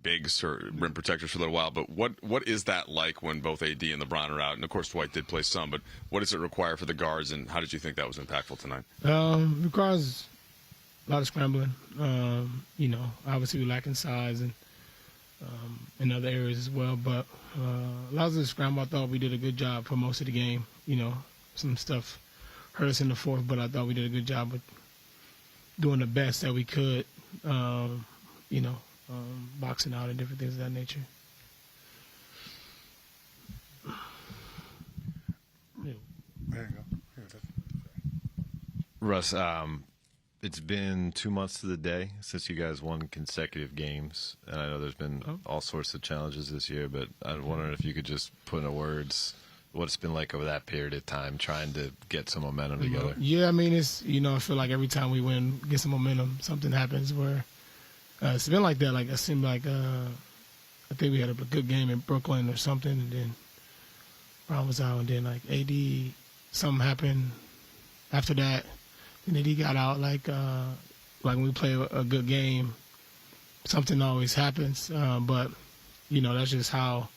bigs or rim protectors for a little while, but what is that like when both AD and LeBron are out? And, of course, Dwight did play some, but what does it require for the guards, and how did you think that was impactful tonight? It requires a lot of scrambling. Obviously we lacking size and in other areas as well, but a lot of the scramble, I thought we did a good job for most of the game. Some stuff hurt us in the fourth, but I thought we did a good job with doing the best that we could, boxing out and different things of that nature. There you go. Russ, it's been 2 months to the day since you guys won consecutive games, and I know there's been all sorts of challenges this year, but I'm wondering if you could just put into words what it's been like over that period of time trying to get some momentum together. Yeah, I mean, it's, I feel like every time we win, get some momentum, something happens where it's been like that. Like, it seemed like I think we had a good game in Brooklyn or something, and then Brown was out, and then, like, AD, something happened after that. And AD got out, like when we play a good game, something always happens. But, that's just how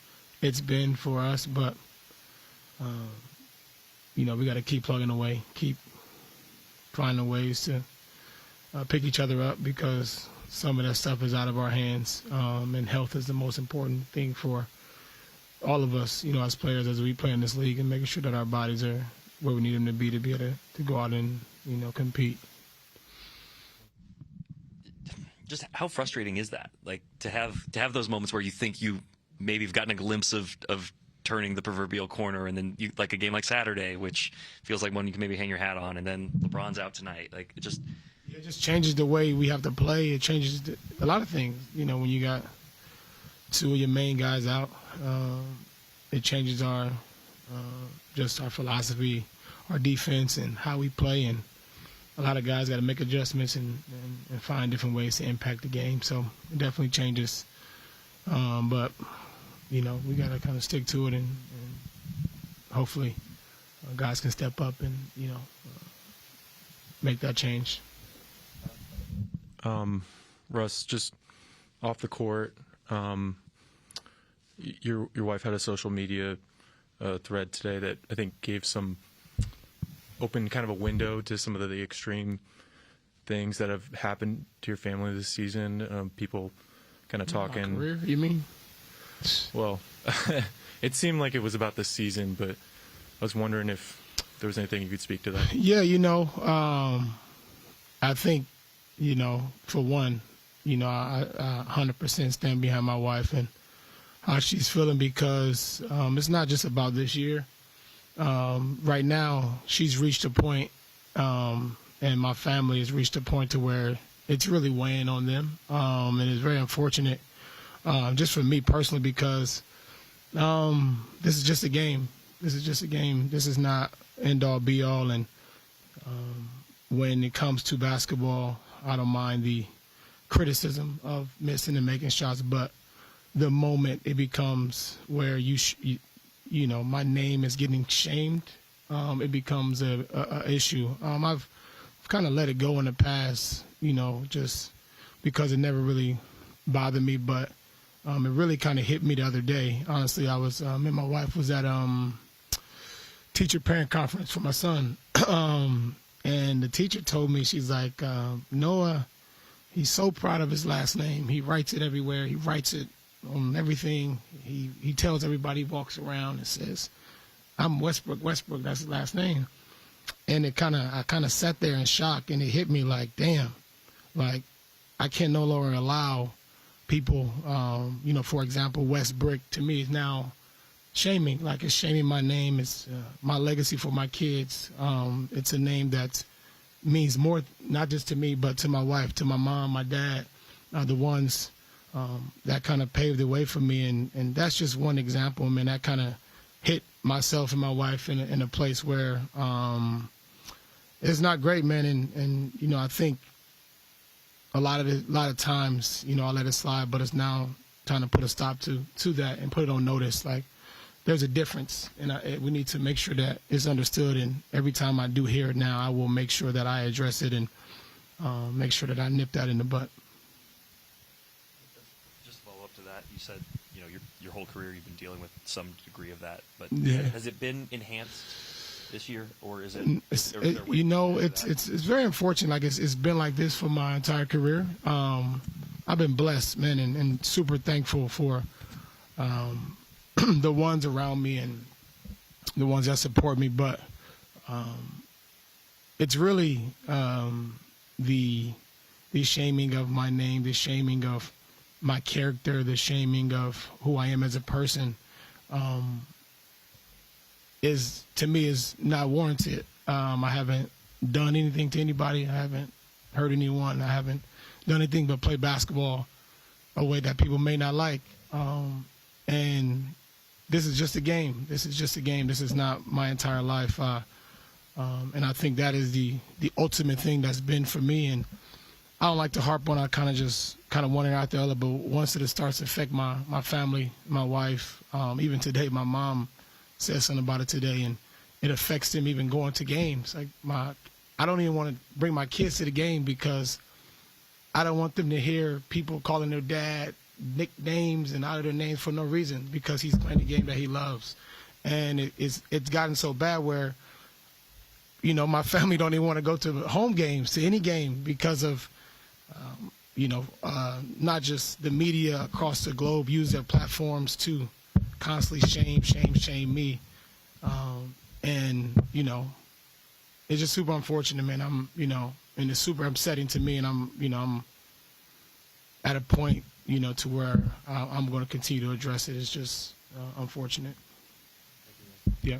it's been for us. But, we got to keep plugging away, keep finding ways to pick each other up, because some of that stuff is out of our hands. And health is the most important thing for all of us, as players, as we play in this league, and making sure that our bodies are where we need them to be able to go out and, compete. Just how frustrating is that? Like, to have those moments where you think you maybe have gotten a glimpse of turning the proverbial corner, and then you, like a game like Saturday, which feels like one you can maybe hang your hat on, and then LeBron's out tonight. Like, it just changes the way we have to play. It changes a lot of things. When you got two of your main guys out, it changes our philosophy, our defense, and how we play. And a lot of guys got to make adjustments and find different ways to impact the game. So it definitely changes. But, we got to kind of stick to it, and hopefully guys can step up and, make that change. Russ, just off the court, your wife had a social media thread today that I think gave some open kind of a window to some of the extreme things that have happened to your family this season. People kind of talking. My career, you mean? Well, it seemed like it was about this season, but I was wondering if there was anything you could speak to that. Yeah, I think, for one, I 100% stand behind my wife and how she's feeling, because it's not just about this year. Right now, she's reached a point, and my family has reached a point to where it's really weighing on them, and it's very unfortunate, just for me personally, because this is just a game. This is just a game. This is not end-all, be-all, and when it comes to basketball, I don't mind the criticism of missing and making shots, but the moment it becomes where my name is getting shamed, it becomes a issue. I've kind of let it go in the past, just because it never really bothered me, but it really kind of hit me the other day. Honestly, I was, me and my wife was at teacher-parent conference for my son, and the teacher told me, she's like, Noah, he's so proud of his last name. He writes it everywhere. He writes it on everything. He tells everybody, he walks around and says, I'm Westbrook, that's his last name. And I kind of sat there in shock, and it hit me like, damn, like I can no longer allow people, for example, Westbrick to me is now shaming, like it's shaming my name. It's my legacy for my kids. It's a name that means more, not just to me, but to my wife, to my mom, my dad, the ones that kind of paved the way for me. And that's just one example. I mean, that kind of hit myself and my wife in a place where it's not great, man. And I think a lot of times, I let it slide, but it's now time to put a stop to that and put it on notice. Like, there's a difference, and we need to make sure that it's understood. And every time I do hear it now, I will make sure that I address it and make sure that I nip that in the butt. Just follow up to that? You said, your whole career you've been dealing with some degree of that, but Yeah. has it been enhanced this year, or is it? It's It's very unfortunate. Like it's been like this for my entire career. I've been blessed, man, and super thankful for the ones around me and the ones that support me. But it's really the shaming of my name, the shaming of my character, the shaming of who I am as a person. Is to me is not warranted. I haven't done anything to anybody. I haven't hurt anyone. I haven't done anything but play basketball a way that people may not like. And this is just a game. This is just a game. This is not my entire life. And I think that is the ultimate thing that's been for me. And I don't like to harp on. I kind of one out the other. But once it starts to affect my family, my wife, even today, my mom said something about it today, and it affects them even going to games. Like I don't even want to bring my kids to the game because I don't want them to hear people calling their dad nicknames and out of their names for no reason because he's playing the game that he loves. And it's gotten so bad where, my family don't even want to go to home games, to any game because of, not just the media across the globe use their platforms to constantly shame me. And, it's just super unfortunate, man. And it's super upsetting to me. And I'm at a point, to where I'm going to continue to address it. It's just unfortunate. Yeah.